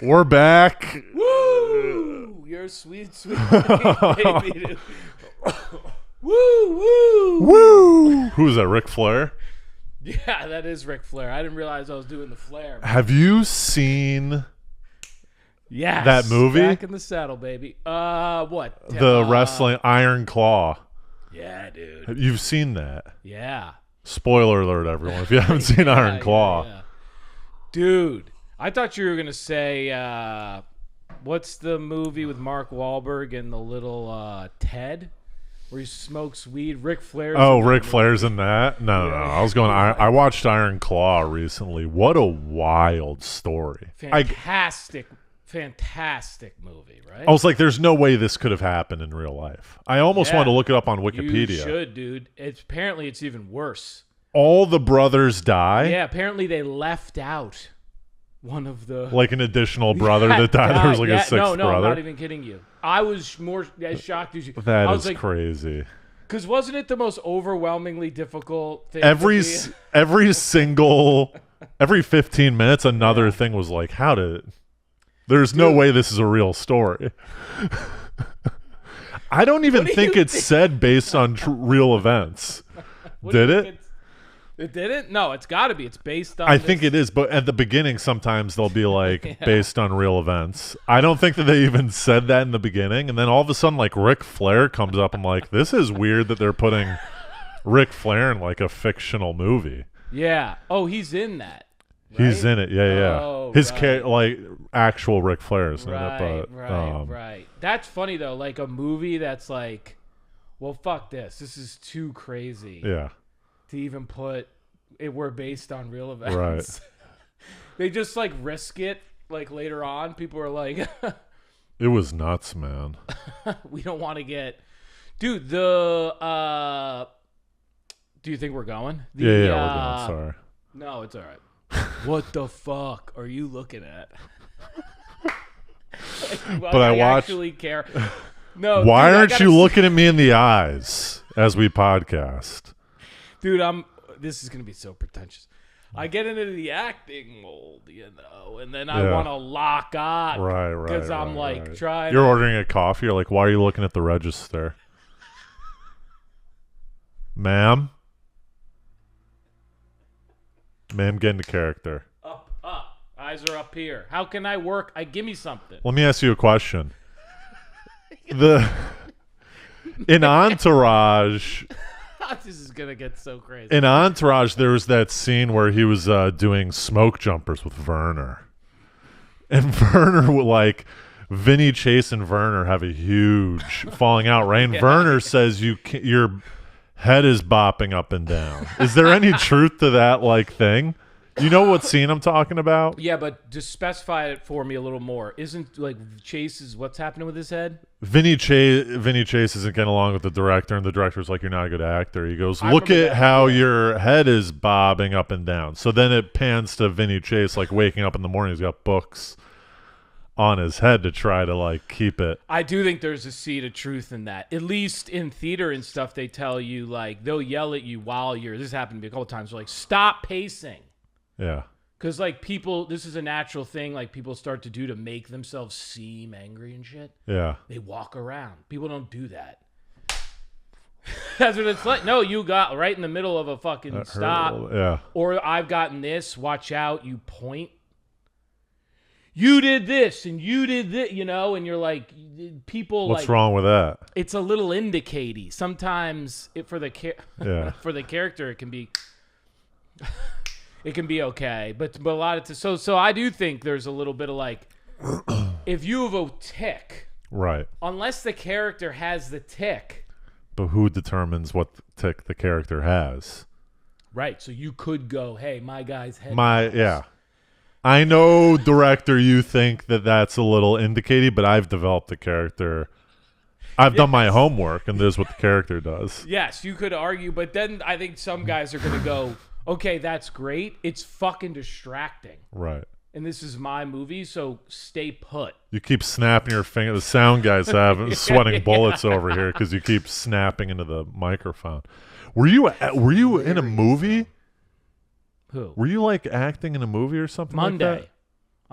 We're back. Woo! You're a sweet, sweet baby, dude. Woo, woo, Woo! Who's that, Ric Flair? Yeah, that is Ric Flair. I didn't realize I was doing the Flair. Have you seen Yes. that movie? Back in the saddle, baby. What? The wrestling Iron Claw. Yeah, dude. You've seen that. Yeah. Spoiler alert, everyone, if you haven't seen Iron Claw. Yeah. Dude, I thought you were going to say, what's the movie with Mark Wahlberg and the little Ted? Where he smokes weed. Ric Flair's Ric Flair's in that? No. I was going. I watched Iron Claw recently. What a wild story! Fantastic movie, right? I was like, "There's no way this could have happened in real life." I almost wanted to look it up on Wikipedia. You should, dude. Apparently it's even worse. All the brothers die. Yeah, apparently they left out one of the an additional brother that died. There was a sixth brother. No, I'm not even kidding you. I was more as shocked as you. That is crazy. Because wasn't it the most overwhelmingly difficult thing? Every 15 minutes, another thing was like, there's no way this is a real story. I don't even think it's said based on real events. Did it? It didn't? No, it's got to be. It's based on. I think it is, but at the beginning, sometimes they'll be like based on real events. I don't think that they even said that in the beginning, and then all of a sudden, Ric Flair comes up. I'm like, this is weird that they're putting Ric Flair in a fictional movie. Yeah. Oh, he's in that. Right? He's in it. Yeah. Oh, His actual Ric Flair is in right, it, but right. That's funny though. A movie that's well, fuck this. This is too crazy. Yeah. To even put it, we're based on real events. Right. They just risk it. Later on, people are like, it was nuts, man. We don't want to get, dude. Do you think we're going? Yeah, we're going. Sorry. No, it's all right. What the fuck are you looking at? But I watched. Actually care. No. Why aren't you looking at me in the eyes as we podcast? Dude, this is going to be so pretentious. I get into the acting mold, and then I want to lock on. Right. Because I'm trying. You're ordering a coffee. You're like, why are you looking at the register? Ma'am, get into character. Up. Eyes are up here. How can I work? Give me something. Let me ask you a question. In Entourage... This is going to get so crazy. In Entourage, there was that scene where he was doing smoke jumpers with Werner. And Werner would Vinny Chase and Werner have a huge falling out, right? And Werner says your head is bopping up and down. Is there any truth to that thing? You know what scene I'm talking about? Yeah, but just specify it for me a little more. Isn't Chase's what's happening with his head? Vinny Chase isn't getting along with the director, and the director's like, "You're not a good actor." He goes, "Look at how your head is bobbing up and down." So then it pans to Vinny Chase waking up in the morning. He's got books on his head to try to keep it. I do think there's a seed of truth in that. At least in theater and stuff, they tell you they'll yell at you while you're. This happened to me a couple times. Stop pacing. Yeah. Because people, this is a natural thing people start to do to make themselves seem angry and shit. Yeah. They walk around. People don't do that. That's what it's like. No, you got right in the middle of a fucking stop. Yeah. Or I've gotten this. Watch out. You point. You did this and you did this, and you're people. What's wrong with that? It's a little indicaty. Sometimes for the character, it can be. It can be okay, but a lot of so I do think there's a little bit of if you have a tick, right? Unless the character has the tick, but who determines what tick the character has? Right. So you could go, "Hey, my guy's head." Yeah. I know, director, you think that's a little indicaty, but I've developed the character. I've done my homework, and this is what the character does. Yes, you could argue, but then I think some guys are going to go, okay, that's great. It's fucking distracting. Right. And this is my movie, so stay put. You keep snapping your finger. The sound guys have sweating bullets over here because you keep snapping into the microphone. Were you in a movie? Who? Were you acting in a movie or something Monday. like that?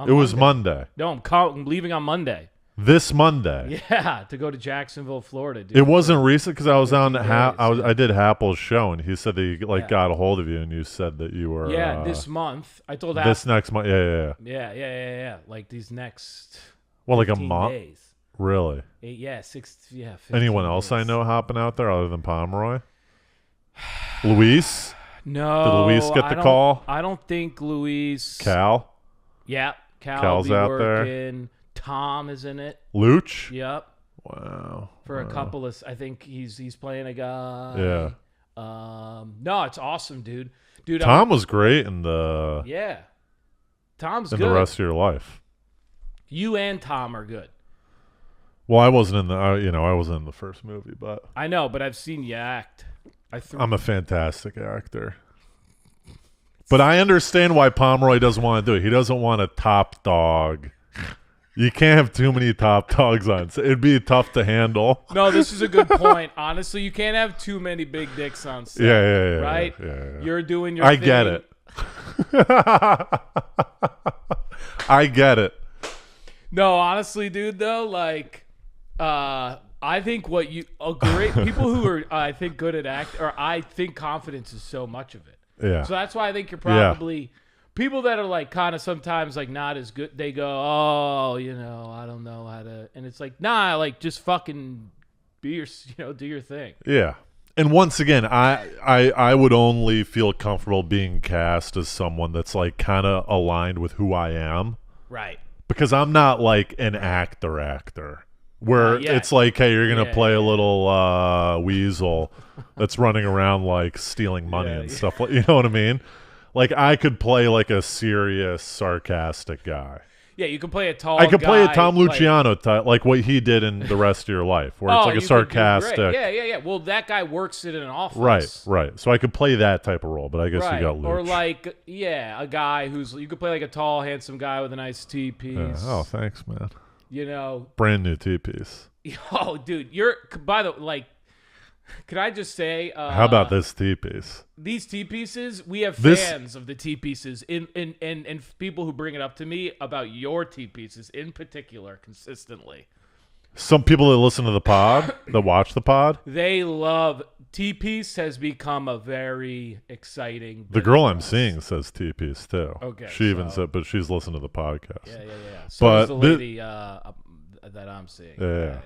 It was Monday. No, I'm leaving on Monday. This Monday. Yeah, to go to Jacksonville, Florida. Dude, it wasn't recent because I was on I did Happel's show, and he said that he got a hold of you, and you said that you were this month. I told this next month. Yeah. Like these next. Well, like a month. Days. Really? 15 Anyone else days. I know hopping out there other than Pomeroy? Luis? No. Did Luis get the call? I don't think Luis. Cal? Yeah, Cal's out working. there. Tom is in it. Luch? Yep. Wow. For a couple of, I think he's playing a guy. Yeah. No, it's awesome, dude. Tom was great in the. Yeah. Tom's in good. the rest of your life. You and Tom are good. Well, I wasn't in the. I wasn't in the first movie, but I know, but I've seen you act. I'm a fantastic actor. But I understand why Pomeroy doesn't want to do it. He doesn't want a top dog. You can't have too many top dogs on. So it'd be tough to handle. No, this is a good point. Honestly, you can't have too many big dicks on set. Yeah. Right? Yeah. You're doing your I thing. get it. I get it. No, honestly, dude, though, like, I think people who are, I think, good at act, or I think confidence is so much of it. Yeah. So that's why I think you're probably people that are like kind of sometimes like not as good. They go, oh, I don't know how to, and it's like, nah, like just fucking do your thing. Yeah. And once again, I would only feel comfortable being cast as someone that's like kind of aligned with who I am. Right. Because I'm not like an actor. Where it's like, hey, you're going to play a little weasel that's running around like stealing money and stuff. You know what I mean? Like I could play like a serious, sarcastic guy. Yeah, you can play a tall I could play a guy, Tom Luciano type, like what he did in The Rest of Your Life, where it's like a sarcastic. Yeah. Well, that guy works in an office. Right. So I could play that type of role, but I guess you got Luch. Or like, a guy you could play like a tall, handsome guy with a nice T-piece. Yeah. Oh, thanks, man. Brand new T-piece. Oh, dude, could I just say? How about this T-piece? These T-pieces, we have fans of the T-pieces and people who bring it up to me about your T-pieces in particular consistently. Some people that listen to the pod, that watch the pod, they love T-piece has become a very exciting. The girl I'm seeing says T-piece too. Okay, she even said, but she's listened to the podcast. Yeah. So but the lady that I'm seeing. Yeah.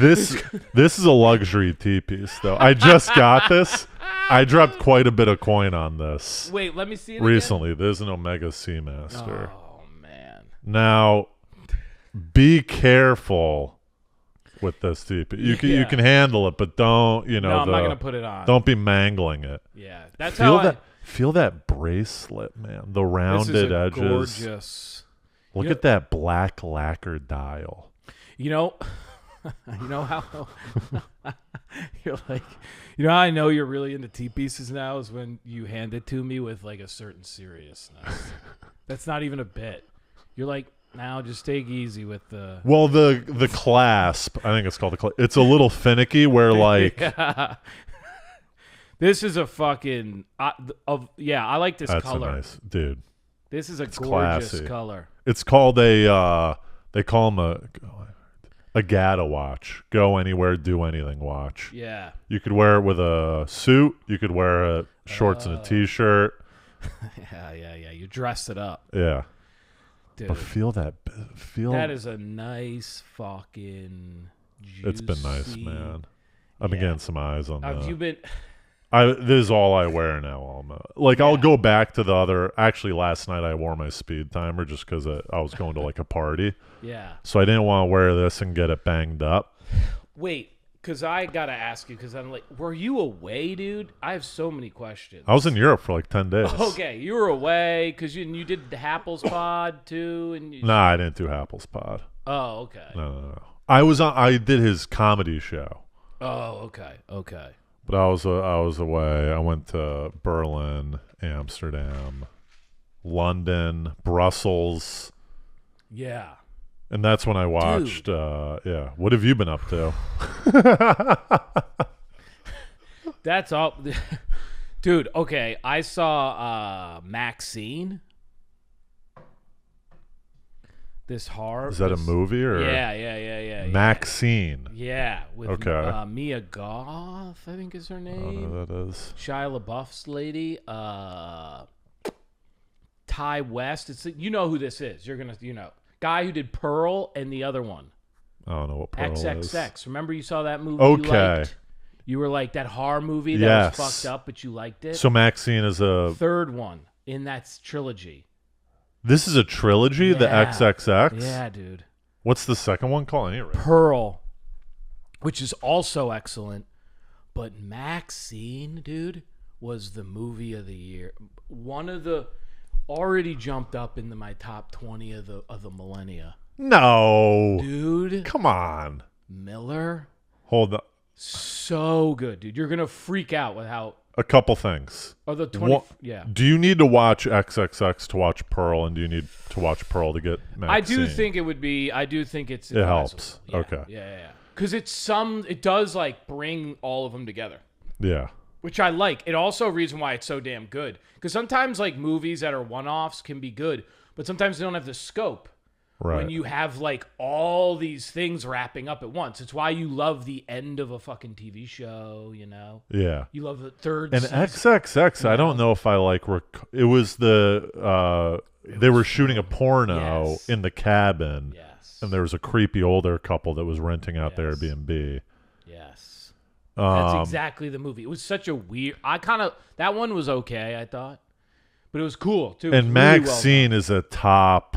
This is a luxury T-piece though. I just got this. I dropped quite a bit of coin on this. Wait, let me see it recently. Again? There's an Omega Seamaster. Oh man. Now, be careful with this T-piece. You can handle it, but don't I'm not gonna put it on. Don't be mangling it. Yeah, that's feel that bracelet, man. The rounded edges. Gorgeous. Look at that black lacquer dial. You know how you're like, how I know you're really into T-pieces now is when you hand it to me with like a certain seriousness. That's not even a bit. You're like, now just take easy with the. Well, the clasp, I think it's called the clasp. It's a little finicky where like. This is a fucking. I like this that's color. That's nice, dude. This is it's gorgeous classy. Color. It's called a. They call them a GATA watch. Go anywhere, do anything watch. Yeah. You could wear it with a suit. You could wear shorts and a T-shirt. Yeah. You dressed it up. Yeah. Dude, but feel that. That is a nice fucking juicy. It's been nice, man. I've been getting some eyes on that. Have you been... This is all I wear now. Almost. Like I'll go back to the other. Actually, last night I wore my speed timer just because I was going to like a party. Yeah. So I didn't want to wear this and get it banged up. Wait, because I gotta ask you because I'm like, were you away, dude? I have so many questions. I was in Europe for like 10 days. Okay, you were away because you did the Happel's pod too, and Nah, I didn't do Happel's pod. Oh, okay. No. I did his comedy show. Oh, okay. But I was away. I went to Berlin, Amsterdam, London, Brussels. Yeah. And that's when I watched. What have you been up to? That's all, dude. Okay, I saw Maxine. This horror. Is that a movie or? Yeah. Maxine. Yeah, with Okay. Mia Goth, I think is her I name. don't know who that is. Shia LaBeouf's lady. Ty West. It's you know who this is. You're gonna guy who did Pearl and the other one. I don't know what Pearl XXX. is. Remember you saw that movie? Okay. You liked? You were like that horror movie that was fucked up, but you liked it. So Maxine is a third one in that trilogy. This is a trilogy, the XXX? Yeah, dude. What's the second one called? Pearl, which is also excellent. But Maxine, dude, was the movie of the year. One of the already jumped up into my top 20 of the millennia. No. Dude. Come on. Miller. Hold on. So good, dude. You're going to freak out with how... A couple things. Oh, the 20... Yeah. Do you need to watch XXX to watch Pearl, and do you need to watch Pearl to get Maxine? I do think it would be... I do think it's... It helps. Yeah, okay. Yeah. Because it does, like, bring all of them together. Yeah. Which I like. It also a reason why it's so damn good. Because sometimes, like, movies that are one-offs can be good, but sometimes they don't have the scope. Right. When you have like all these things wrapping up at once. It's why you love the end of a fucking TV show, you know? Yeah. You love the third and season. XXX, I don't know if I like it was they were shooting a porno in the cabin. Yes. And there was a creepy older couple that was renting out their Airbnb. Yes. That's exactly the movie. It was such a weird that one was okay, I thought. But it was cool too. And Maxine is a top.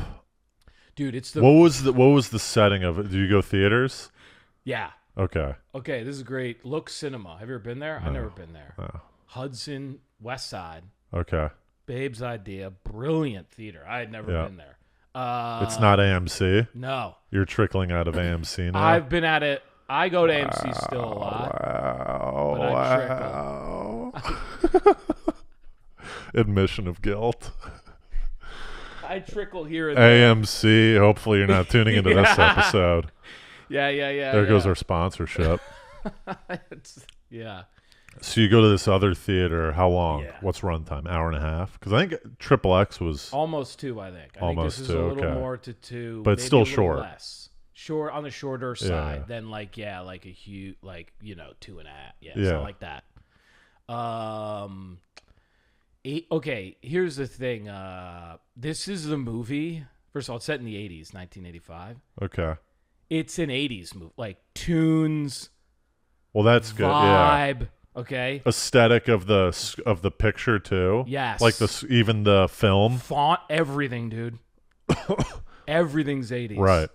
Dude, it's the... What was the setting of it? Did you go theaters? Yeah. Okay, this is great. Look Cinema. Have you ever been there? No. I've never been there. No. Hudson, West Side. Okay. Babe's Idea. Brilliant theater. I had never been there. It's not AMC? No. You're trickling out of AMC now? I've been at it. I go to AMC still a lot. Wow. But I trickle. Admission of guilt. I trickle here and there. AMC. Hopefully you're not tuning into this episode. Yeah. There goes our sponsorship. Yeah. So you go to this other theater. How long? Yeah. What's runtime? Hour and a half? Because I think XXX was almost 2. I think. Almost this is 2, a little okay. more to 2, but maybe still a little short. Less. Short on the shorter side than like a huge 2.5. Yeah. Something like that. Okay, here's the thing. This is the movie. First of all, it's set in the 80s, 1985. Okay. It's an 80s movie, like tunes. Well, that's good. Vibe. Yeah. Okay. Aesthetic of the picture too. Yes. Like even the film. Font, everything, dude. Everything's 80s. Right.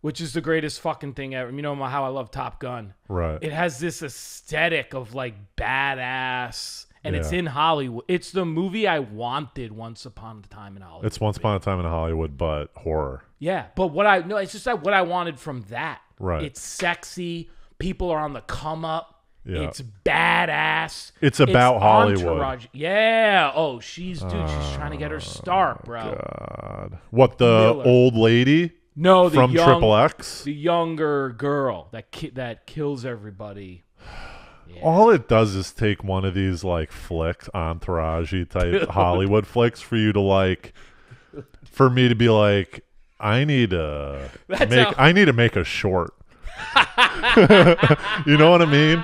Which is the greatest fucking thing ever. You know how I love Top Gun. Right. It has this aesthetic of like badass. And it's in Hollywood. It's the movie I wanted Once Upon a Time in Hollywood. It's Once Upon a Time in Hollywood, but horror. Yeah, but it's just like what I wanted from that. Right. It's sexy. People are on the come up. Yeah. It's badass. It's about Hollywood. Entourage. Yeah. Oh, she's trying to get her start, bro. God. What, the Miller. old lady? No, from Triple X? The younger girl that kills everybody. Yeah. All it does is take one of these like flicks, entourage-y type Hollywood flicks for you to for me to be like, I need to make a short. You know what I mean?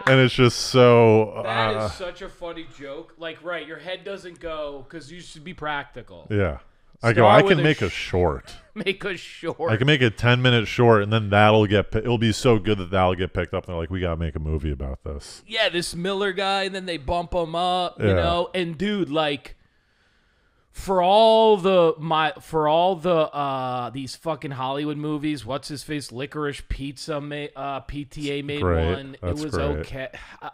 And it's just so. That is such a funny joke. Like, right, your head doesn't go because you should be practical. Yeah. I can make a short. Make a short. I can make a 10-minute short, and then it'll be so good that'll get picked up. And they're like, we gotta make a movie about this. Yeah, this Miller guy, and then they bump him up, you know. And dude, like, for all the these fucking Hollywood movies, what's his face? Licorice Pizza PTA made great. one. That's it was great. okay.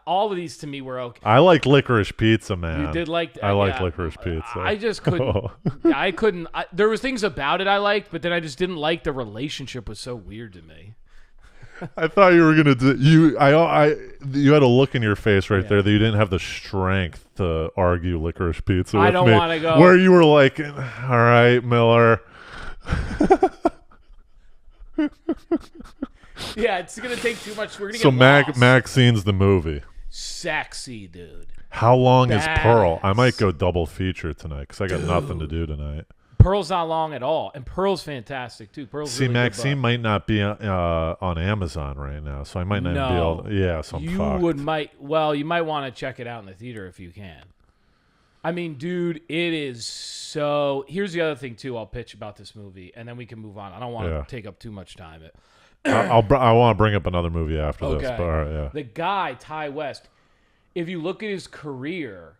All of these to me were okay. I like Licorice Pizza, man. You did like? I like Licorice Pizza. I just couldn't. I couldn't. There was things about it I liked, but then I just didn't like the relationship. Was so weird to me. I thought you were gonna do you had a look in your face right there that you didn't have the strength to argue Licorice Pizza with me. I don't want to go where you were like, all right, Miller. Yeah, it's gonna take too much. We're gonna get lost. Maxine's the movie. Sexy, dude. How long is Pearl? I might go double feature tonight because I got nothing to do tonight. Pearl's not long at all, and Pearl's fantastic too. Pearl's See, really good Maxine book. might not be on Amazon right now, so I might not be able to. Yeah, so I'm you fucked. you might want to check it out in the theater if you can. I mean, dude, it is so. Here's the other thing too. I'll pitch about this movie, and then we can move on. I don't want to take up too much time. I want to bring up another movie after this. Okay. But all right, yeah. The guy Ty West, if you look at his career,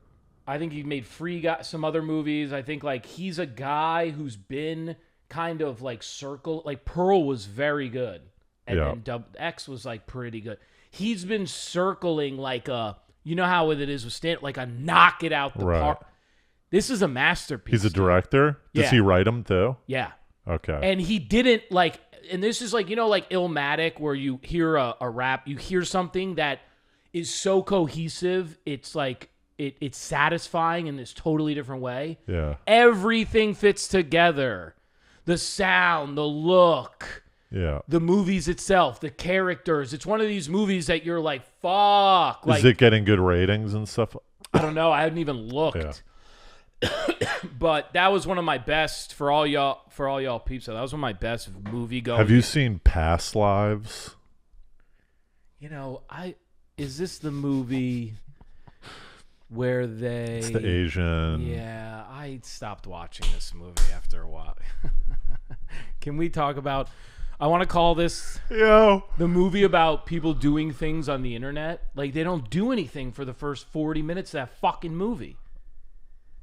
I think he made some other movies. I think like he's a guy who's been kind of like like Pearl was very good, and then X was like pretty good. He's been circling like you know how it is with stand like a knock it out the park. This is a masterpiece. He's a director. Does he write them too? Yeah. Okay. And he didn't like, and this is like, you know, like Illmatic, where you hear a rap, you hear something that is so cohesive, it's like it's satisfying in this totally different way. Yeah. Everything fits together. The sound, the look, the movies itself, the characters. It's one of these movies that you're like, fuck. Like, is it getting good ratings and stuff? I don't know. I hadn't even looked. Yeah. But that was one of my best for all y'all peeps. That was one of my best movie going. Have you seen Past Lives? You know, is this the movie where It's the Asian. Yeah, I stopped watching this movie after a while. Can we talk about? I want to call this the movie about people doing things on the internet. Like they don't do anything for the first 40 minutes of that fucking movie.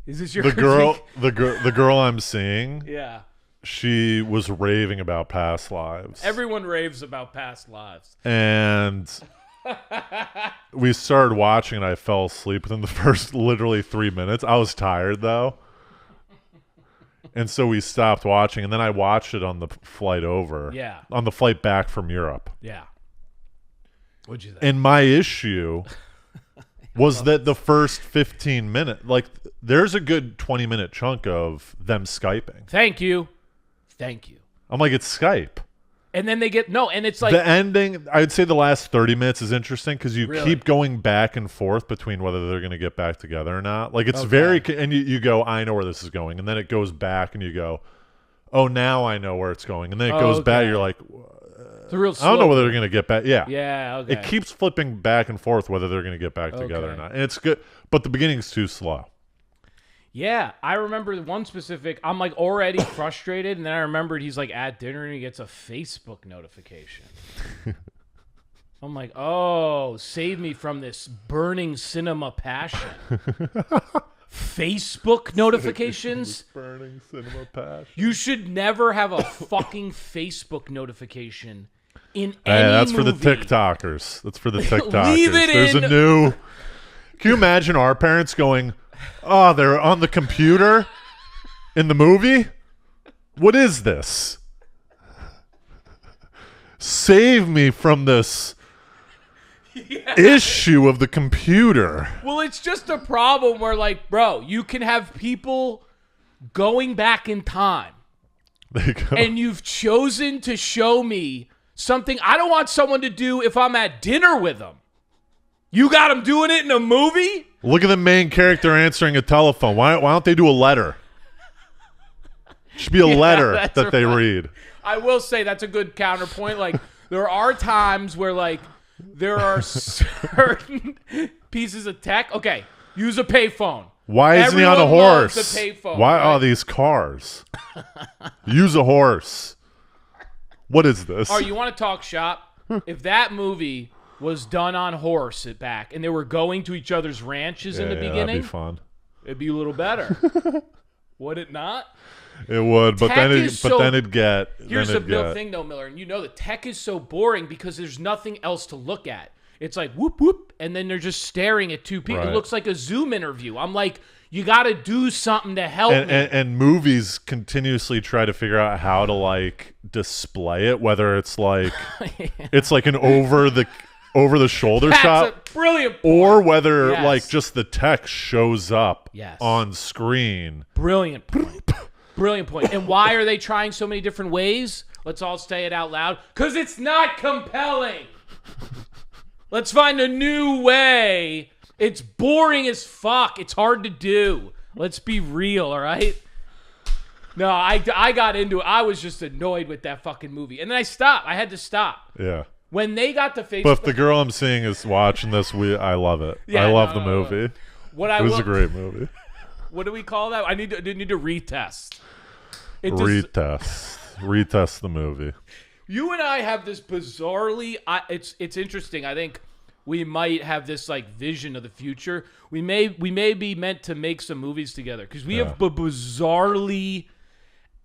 Is this your critique? The girl I'm seeing? Yeah. She was raving about Past Lives. Everyone raves about Past Lives. And we started watching and I fell asleep within the first literally 3 minutes. I was tired though. And so we stopped watching, and then I watched it on the flight over. Yeah. On the flight back from Europe. Yeah. What'd you think? And my issue was that the first 15 minutes, like, there's a good 20-minute chunk of them Skyping. Thank you. I'm like, it's Skype. And then they get, and it's like. The ending, I'd say the last 30 minutes is interesting because you keep going back and forth between whether they're going to get back together or not. Like, it's very, and you go, I know where this is going. And then it goes back and you go, oh, now I know where it's going. And then it goes back, you're like, it's real slow. I don't know whether they're going to get back. Yeah. Yeah, okay. It keeps flipping back and forth whether they're going to get back together or not. And it's good, but the beginning's too slow. Yeah, I remember one specific. I'm like already frustrated, and then I remembered he's like at dinner and he gets a Facebook notification. I'm like, oh, save me from this burning cinema passion. Facebook notifications? Burning cinema passion. You should never have a fucking Facebook notification in any that's movie. for the TikTokers. That's for the TikTokers. Leave it There's in. a new. Can you imagine our parents going, oh, they're on the computer in the movie? What is this? Save me from this issue of the computer. Well, it's just a problem where, like, bro, you can have people going back in time. And you've chosen to show me something I don't want someone to do if I'm at dinner with them. You got them doing it in a movie? Look at the main character answering a telephone. Why don't they do a letter? It should be a letter that they read. I will say that's a good counterpoint. Like, there are times where, like, there are certain pieces of tech. Okay, use a payphone. Why isn't he on a horse? Loves a payphone, Why right? are these cars? Use a horse. What is this? Oh, you want to talk shop? If that movie was done on horse at back, and they were going to each other's ranches in the beginning, that'd be fun. It'd be a little better. Would it not? It would, but then it'd get. Here's the real thing, though, Miller, and you know the tech is so boring because there's nothing else to look at. It's like whoop whoop, and then they're just staring at two people. Right. It looks like a Zoom interview. I'm like, you got to do something to help me. And movies continuously try to figure out how to like display it, whether it's like it's like an over the shoulder shot, a brilliant point. Or whether like just the text shows up on screen. Brilliant point. Brilliant point. And why are they trying so many different ways? Let's all say it out loud. Because it's not compelling. Let's find a new way. It's boring as fuck. It's hard to do. Let's be real, all right? No, I got into it. I was just annoyed with that fucking movie. And then I stopped. I had to stop. Yeah. When they got to Facebook. But if the girl I'm seeing is watching this, I love it. Yeah, I love the movie. It was a great movie. What do we call that? I need to retest. Retest the movie. You and I have this bizarrely. It's interesting. I think we might have this like vision of the future. We may be meant to make some movies together because we have bizarrely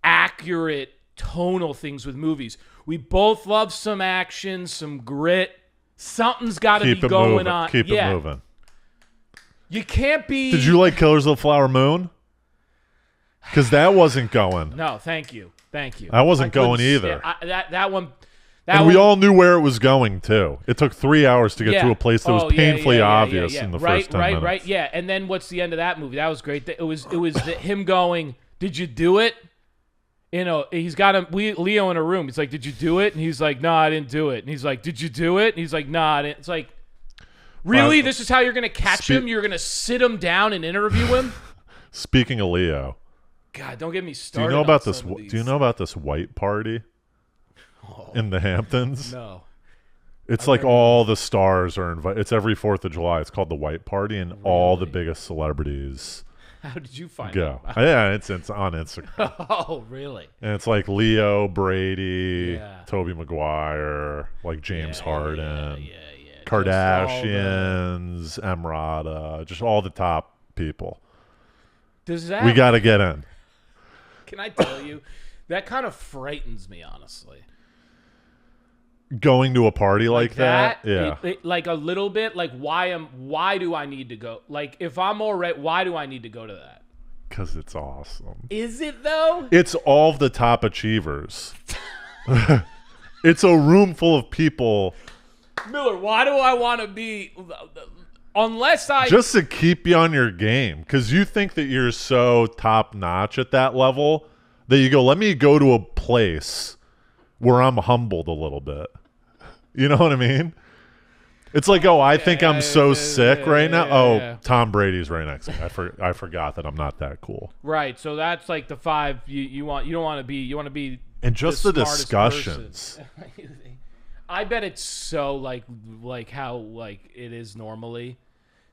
accurate tonal things with movies. We both love some action, some grit. Something's got to be going on. Keep it moving. You can't be. Did you like Killers of the Flower Moon? Because that wasn't going. No, thank you. I wasn't going either. That one. And we all knew where it was going too. It took 3 hours to get to a place that was painfully obvious in the first 10 minutes. Right. Yeah. And then what's the end of that movie? That was great. It was him going, "Did you do it?" You know, he's got Leo in a room. He's like, "Did you do it?" And he's like, "No, I didn't do it." And he's like, "Did you do it?" And he's like, "No, I didn't." It's like, really? This is how you're gonna catch him? You're gonna sit him down and interview him? Speaking of Leo, God, don't get me started. Do you know about this white party in the Hamptons? No. It's like all the stars are invited. It's every 4th of July. It's called the White Party, and all the biggest celebrities. How did you find go? Out? Yeah, it's on Instagram. Oh, really? And it's like Leo, Brady, Tobey Maguire, like James Harden, Kardashians, Emrata, just all the top people. We got to get in. Can I tell you, that kind of frightens me, honestly. Going to a party like that? Yeah. Like a little bit. Like, why do I need to go? Like, if I'm all right, why do I need to go to that? Because it's awesome. Is it, though? It's all of the top achievers. It's a room full of people. Miller, why do I want to be... Unless I... Just to keep you on your game. Because you think that you're so top-notch at that level that you go, let me go to a place where I'm humbled a little bit. You know what I mean? It's like, I think I'm so sick right now. Tom Brady's right next to me. I forgot that I'm not that cool. Right. So that's like the 5 you want. You don't want to be. You want to be. And just the discussions. I bet it's so like how like it is normally.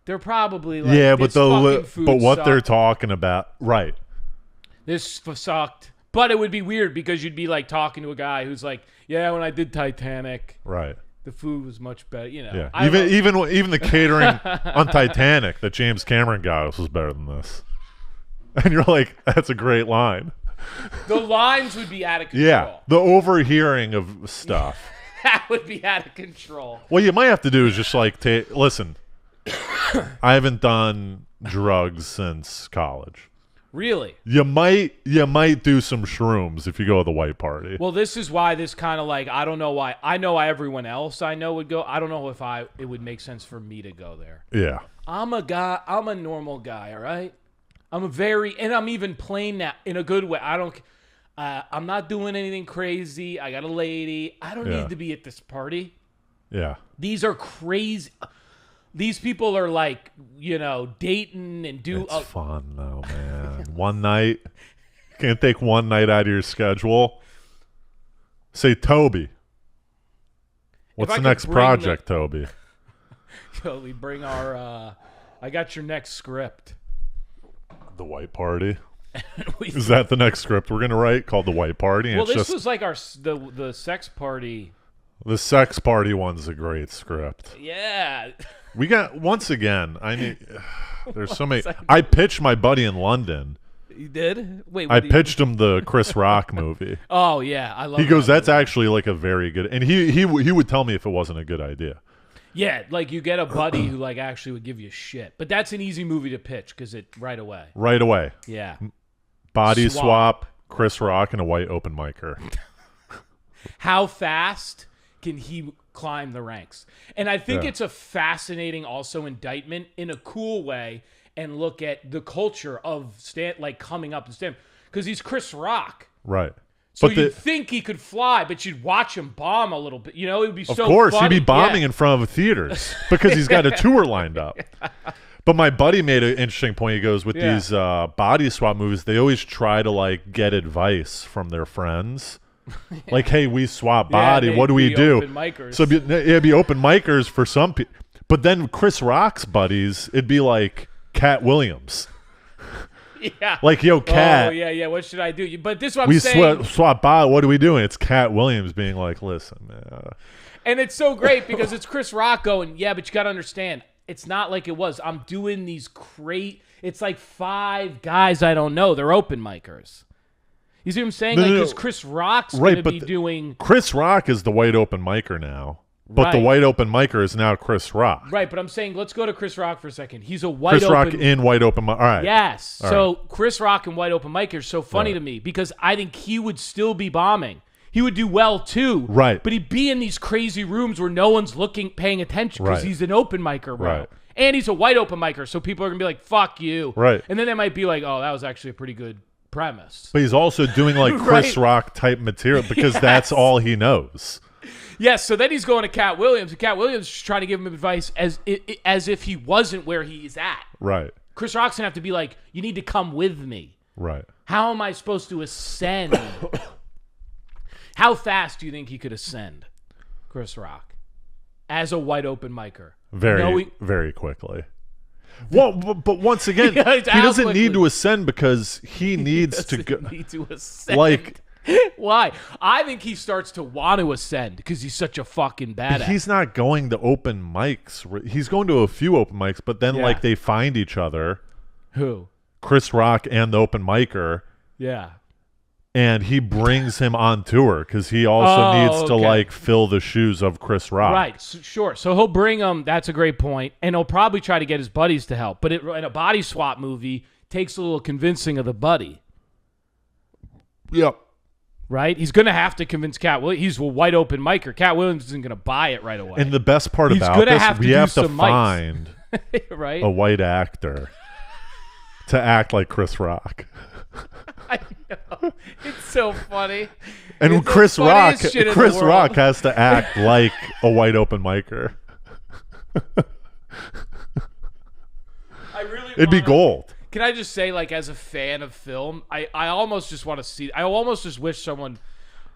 They're probably like, but what they're talking about, right? This sucked. But it would be weird because you'd be like talking to a guy who's like, yeah, when I did Titanic, right, the food was much better. You know, yeah. Even the catering on Titanic that James Cameron got us was better than this. And you're like, that's a great line. The lines would be out of control. Yeah, the overhearing of stuff. That would be out of control. What you might have to do is just like listen. I haven't done drugs since college. Really? You might do some shrooms if you go to the white party. Well, this is why this kind of like, I don't know why. I know everyone else I know would go. I don't know if it would make sense for me to go there. Yeah. I'm a normal guy, all right? And I'm even playing that in a good way. I'm not doing anything crazy. I got a lady. I don't need to be at this party. Yeah. These are crazy. These people are like, dating and do. It's fun though, man. One night, can't take one night out of your schedule. Say, Toby, what's the next project, Toby? We bring our. I got your next script. The White Party. Is that the next script we're gonna write called The White Party? And this was like the sex party. The sex party one's a great script. Yeah. We got, once again, there's so many. I pitched my buddy in London. You did? Wait, I pitched him the Chris Rock movie. Oh, yeah. I love it. He goes, that's actually like a very good, and he would tell me if it wasn't a good idea. Yeah, like you get a buddy who like actually would give you shit. But that's an easy movie to pitch because it right away. Right away. Yeah. Body swap, Chris Rock, and a white open micer. How fast can he climb the ranks? And I think it's a fascinating also indictment in a cool way and look at the culture of coming up and stand, because he's Chris Rock. Right. So you'd think he could fly, but you'd watch him bomb a little bit. It would be so funny. Of course, he'd be bombing in front of theaters because he's got a tour lined up. But my buddy made an interesting point. He goes, with these body swap movies, they always try to like get advice from their friends. Like, hey, we swap body. What do we do? Open micers. So it'd be open micers for some people. But then Chris Rock's buddies, it'd be like Cat Williams. Yeah. Like, yo, Cat. Oh, yeah. What should I do? But this is what I'm we saying. swap body. What are we doing? It's Cat Williams being like, listen, man. And it's so great because it's Chris Rock going, yeah, but you got to understand, it's not like it was. I'm doing these it's like 5 guys I don't know. They're open micers. You see what I'm saying? Because Chris Rock's going to be doing... Chris Rock is the white open micer now. But the white open micer is now Chris Rock. Right, but I'm saying, let's go to Chris Rock for a second. He's a white open... Chris Rock in white open micer. All right. Yes. So Chris Rock and white open micer is so funny to me because I think he would still be bombing. He would do well too. Right. But he'd be in these crazy rooms where no one's paying attention because he's an open micer, bro. Right. And he's a white open micer, so people are going to be like, fuck you. Right. And then they might be like, oh, that was actually a pretty good premise. But he's also doing like Chris Rock type material because that's all he knows. Yes, so then he's going to Cat Williams, and Cat Williams is trying to give him advice as if he wasn't where he's at. Right. Chris Rock's going to have to be like, you need to come with me. Right. How am I supposed to ascend? How fast do you think he could ascend, Chris Rock, as a white open micer? Very quickly. Well, but once again, he doesn't need to ascend because he needs to go. Need to ascend. Like, why? I think he starts to want to ascend because he's such a fucking badass. He's not going to open mics. He's going to a few open mics, but then like they find each other. Who? Chris Rock and the open micer. Yeah. And he brings him on tour because he also needs to like fill the shoes of Chris Rock. Right, sure. So he'll bring him. That's a great point, and he'll probably try to get his buddies to help. But in a body swap movie, takes a little convincing of the buddy. Yep. Right, he's gonna have to convince Cat Williams. He's a white open micer. Cat Williams isn't gonna buy it right away. And the best part about this, we have to find right? a white actor to act like Chris Rock. I know. It's so funny. And it's Chris Rock has to act like a white open micer. It'd be gold. Can I just say, like, as a fan of film, I almost just want to see. I almost just wish someone.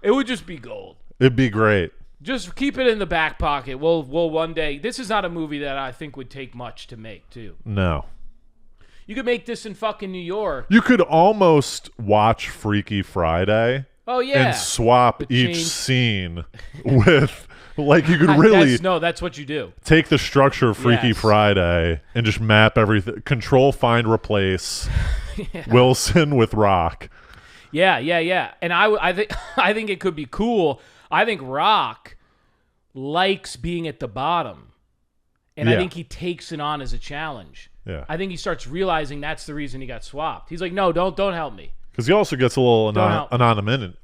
It would just be gold. It'd be great. Just keep it in the back pocket. We'll one day. This is not a movie that I think would take much to make, too. No. You could make this in fucking New York. You could almost watch Freaky Friday. Oh, yeah. And swap each scene with, like, you could really... that's what you do. Take the structure of Freaky Friday and just map everything. Control, find, replace Wilson with Rock. Yeah. And I think it could be cool. I think Rock likes being at the bottom. And I think he takes it on as a challenge. Yeah. I think he starts realizing that's the reason he got swapped. He's like, no, don't help me. Because he also gets a little anonymity.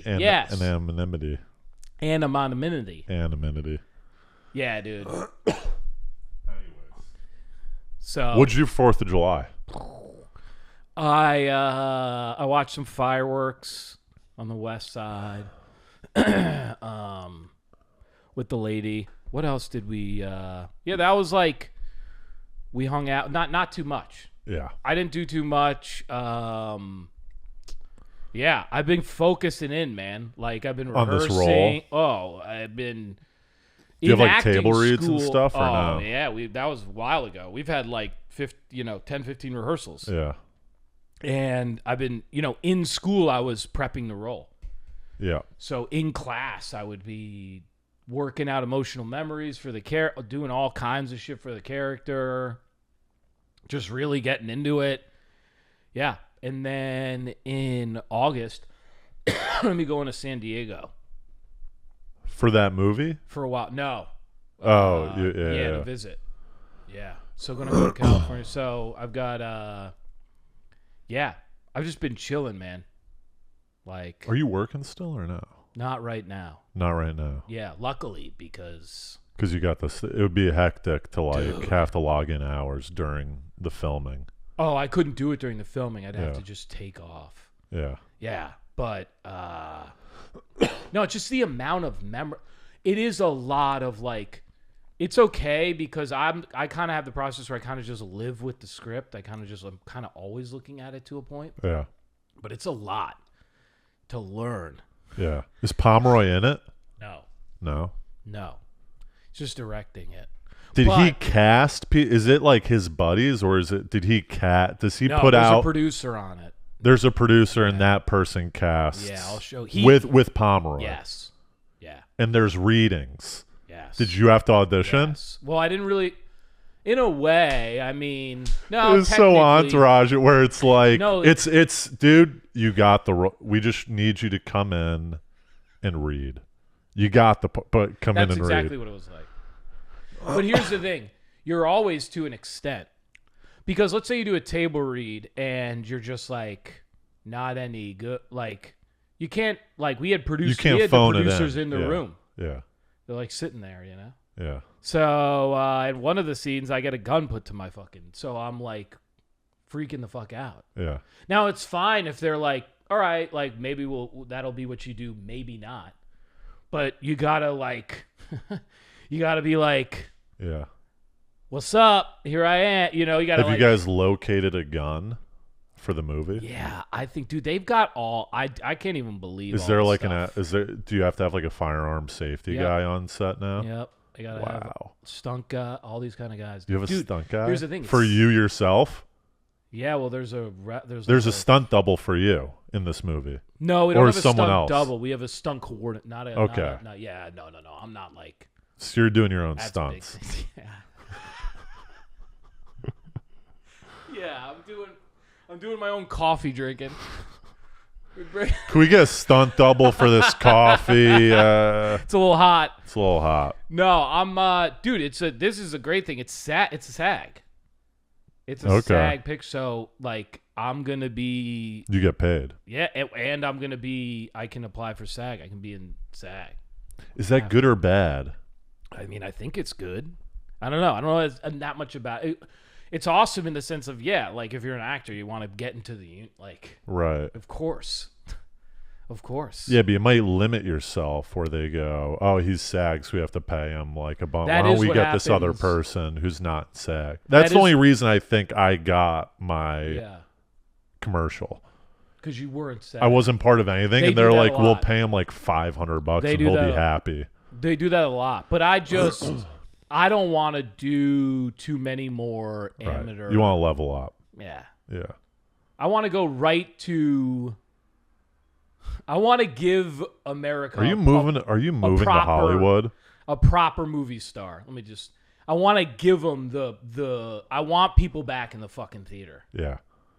Yes. Anonymity. Anonymity. Yeah, dude. Anyways. So what'd you do for 4th of July? I watched some fireworks on the west side with the lady. What else did we that was like we hung out, not too much. Yeah. I didn't do too much. I've been focusing in, man. Like I've been rehearsing. On this role? Oh, I've been. Do you have like table reads and stuff, or no? Yeah, that was a while ago. We've had like 10, 15 rehearsals. Yeah. And I've been, in school I was prepping the role. Yeah. So in class I would be working out emotional memories for the character, doing all kinds of shit for the character, just really getting into it. Yeah. And then in August, I'm going to be going to San Diego. For that movie? For a while. No. Oh, to visit. Yeah. So going to go to California. So I've got, I've just been chilling, man. Like. Are you working still or no? Not right now. Not right now. Yeah, luckily, because you got this. It would be hectic to have to log in hours during the filming. Oh, I couldn't do it during the filming. I'd have to just take off. Yeah. Yeah, but no, it's just the amount of memory. It is a lot of like. It's okay because I kind of have the process where I kind of just live with the script. I'm kind of always looking at it to a point. Yeah. But it's a lot to learn. Yeah. Is Pomeroy in it? No. No. It's just directing it. Did he cast? Is it like his buddies, or is it? Does he put out? There's a producer on it. There's a producer, and that person casts. Yeah, I'll show. With Pomeroy. Yes. Yeah. And there's readings. Yes. Did you have to audition? Yes. Well, I didn't really. In a way, I mean, no. It's so Entourage, where it's like, no, it's dude, you got we just need you to come in and read. You got but come in and read. That's exactly what it was like. But here's the thing: you're always to an extent, because let's say you do a table read and you're just like not any good. Like you can't we had producers. You can't we had phone the producers in the yeah. room. Yeah. They're like sitting there, you know. Yeah. So in one of the scenes, I get a gun put to my so I'm like freaking the fuck out. Yeah. Now it's fine if they're like, all right, like maybe that'll be what you do, maybe not. But you gotta you gotta be like, yeah, what's up? Here I am. You know, you gotta. Have you guys located a gun for the movie? Yeah, I think, dude, they've got all. I can't even believe. Is there like do you have to have like a firearm safety guy on set now? Yep. I gotta have stunt guy, all these kind of guys. You have a stunt guy? Here's the thing. For you yourself? Yeah, well, there's a stunt double for you in this movie. No, we don't have a someone stunt else. double. We have a stunt coordinate. No. I'm not like. So you're doing your own stunts. Yeah. Yeah, I'm doing my own coffee drinking. Can we get a stunt double for this coffee? It's a little hot. It's a little hot. No, I'm dude, this is a great thing. It's a SAG. It's a SAG pick, so like I'm gonna be. You get paid. Yeah, and I'm gonna be. I can apply for SAG. I can be in SAG. Is that good or bad? I mean, I think it's good. I don't know that much about it. It's awesome in the sense of like if you're an actor, you want to get into the right. Of course. Yeah, but you might limit yourself where they go, oh, he's SAG, so we have to pay him like a bump. Why don't we get this other person who's not SAG? That's the only reason I think I got my commercial. Because you weren't SAG. I wasn't part of anything, and they're like, we'll pay him like $500 and he'll be happy. They do that a lot, but I I don't want to do too many more amateur. You want to level up. Yeah. Yeah. I want to go right to. I want to give America. Are you moving to Hollywood? A proper movie star. I want to give them the. I want people back in the fucking theater. Yeah.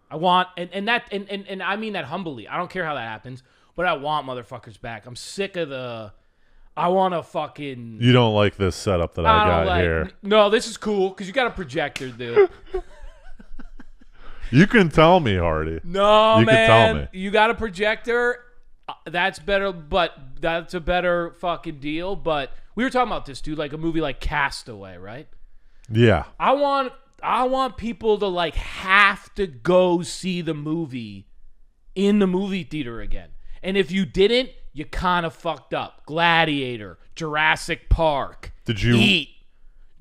I want and I mean that humbly. I don't care how that happens, but I want motherfuckers back. I'm sick of the. I want to fucking. You don't like this setup that I got here. No, this is cool because you got a projector, dude. You can tell me, Hardy. No, you man. can tell me. You got a projector. That's better, but that's a better fucking deal. But we were talking about this, dude, like a movie like Castaway, right? Yeah. I want people to like have to go see the movie in the movie theater again. And if you didn't, you kind of fucked up. Gladiator, Jurassic Park, Did you Heat,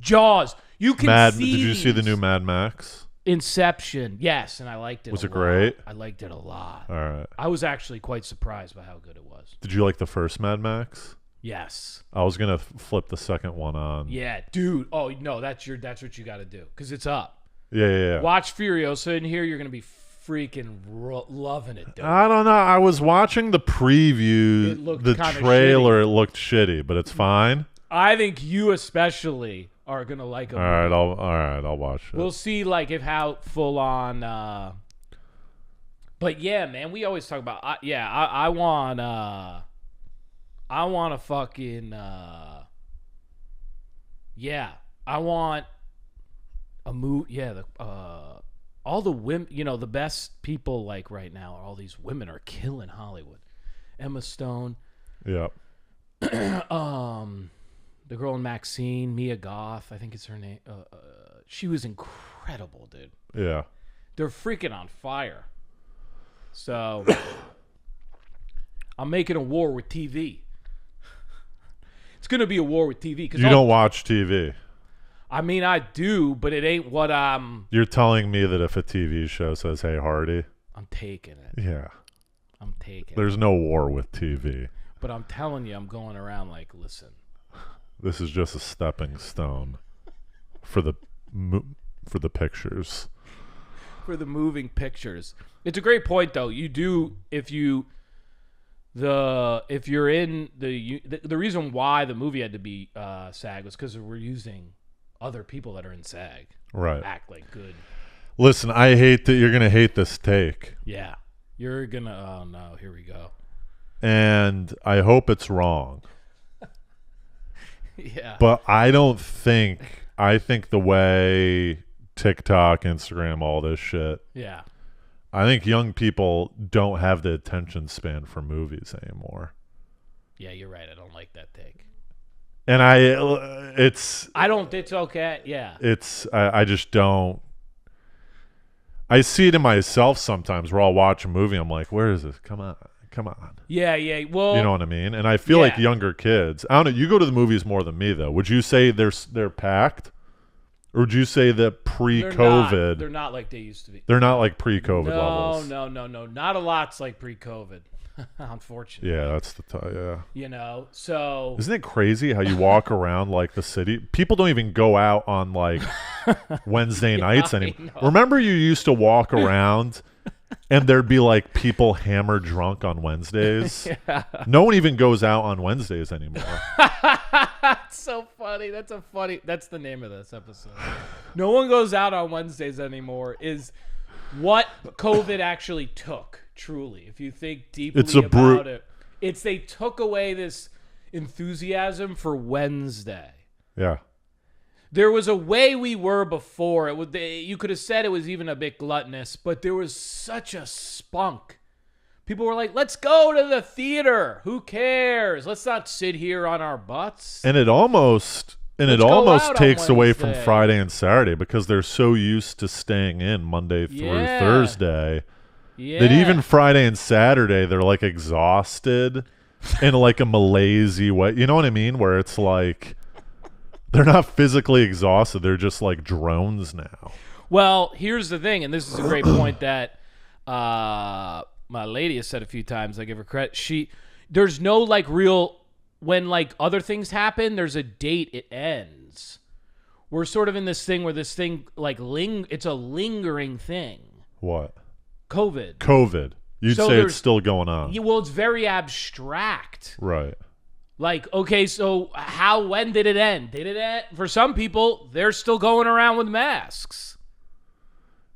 Jaws. You can see. Did you see the new Mad Max? Inception, yes, and I liked it. Was it great? I liked it a lot. All right. I was actually quite surprised by how good it was. Did you like the first Mad Max? Yes. I was gonna flip the second one on. Yeah, dude. Oh no, that's what you got to do because it's up. Yeah. Watch Furiosa in here. You're gonna be freaking loving it, dude. I don't know. I was watching the preview, the trailer. Shitty. It looked shitty, but it's fine. I think you especially are gonna like it. All right, I'll watch it. We'll see, like, if how full on. But yeah, man, we always talk about. I want. I want to fucking. Yeah, I want a move. Yeah, all the women. You know, the best people like right now. All these women are killing Hollywood. Emma Stone. Yeah. The girl in Maxine, Mia Goth, I think it's her name. She was incredible, dude. Yeah. They're freaking on fire. So, I'm making a war with TV. It's going to be a war with TV. You don't watch TV. I mean, I do, but it ain't what I'm... You're telling me that if a TV show says, hey, Hardy... I'm taking it. Yeah. I'm taking There's no war with TV. But I'm telling you, I'm going around like, listen. This is just a stepping stone for the pictures. For the moving pictures. It's a great point, though. You do, if you're in the reason why the movie had to be SAG was because we're using other people that are in SAG. Right. Act like good. Listen, I hate that you're going to hate this take. Yeah. You're going to, oh no, here we go. And I hope it's wrong. Yeah. But I think the way TikTok, Instagram, all this shit. Yeah. I think young people don't have the attention span for movies anymore. Yeah, you're right. I don't like that take. And it's okay. Yeah. I just don't. I see it in myself sometimes where I'll watch a movie. I'm like, where is this? Come on. Yeah. Well, you know what I mean? And I feel like younger kids, I don't know. You go to the movies more than me, though. Would you say they're packed? Or would you say that pre-COVID... They're not like they used to be. They're not like pre-COVID levels. No. Not a lot's like pre-COVID, unfortunately. Yeah, that's You know, so... Isn't it crazy how you walk around like the city? People don't even go out on like Wednesday nights anymore. Remember you used to walk around and there'd be like people hammered drunk on Wednesdays? Yeah. No one even goes out on Wednesdays anymore. That's so funny. That's the name of this episode. No one goes out on Wednesdays anymore is what COVID actually took, truly. If you think deeply about it. They took away this enthusiasm for Wednesday. Yeah. There was a way we were before. You could have said it was even a bit gluttonous, but there was such a spunk. People were like, let's go to the theater. Who cares? Let's not sit here on our butts. And it almost takes away from Friday and Saturday because they're so used to staying in Monday through Thursday that even Friday and Saturday, they're like exhausted in like a malaise way. You know what I mean? Where it's like... They're not physically exhausted. They're just like drones now. Well, here's the thing, and this is a great point that my lady has said a few times. I give her credit. There's no like real, when like other things happen, there's a date it ends. We're sort of in this thing where this thing like it's a lingering thing. What? COVID. You'd say it's still going on. Yeah, well, it's very abstract. Right. Like, okay, so when did it end? Did it end? For some people, they're still going around with masks.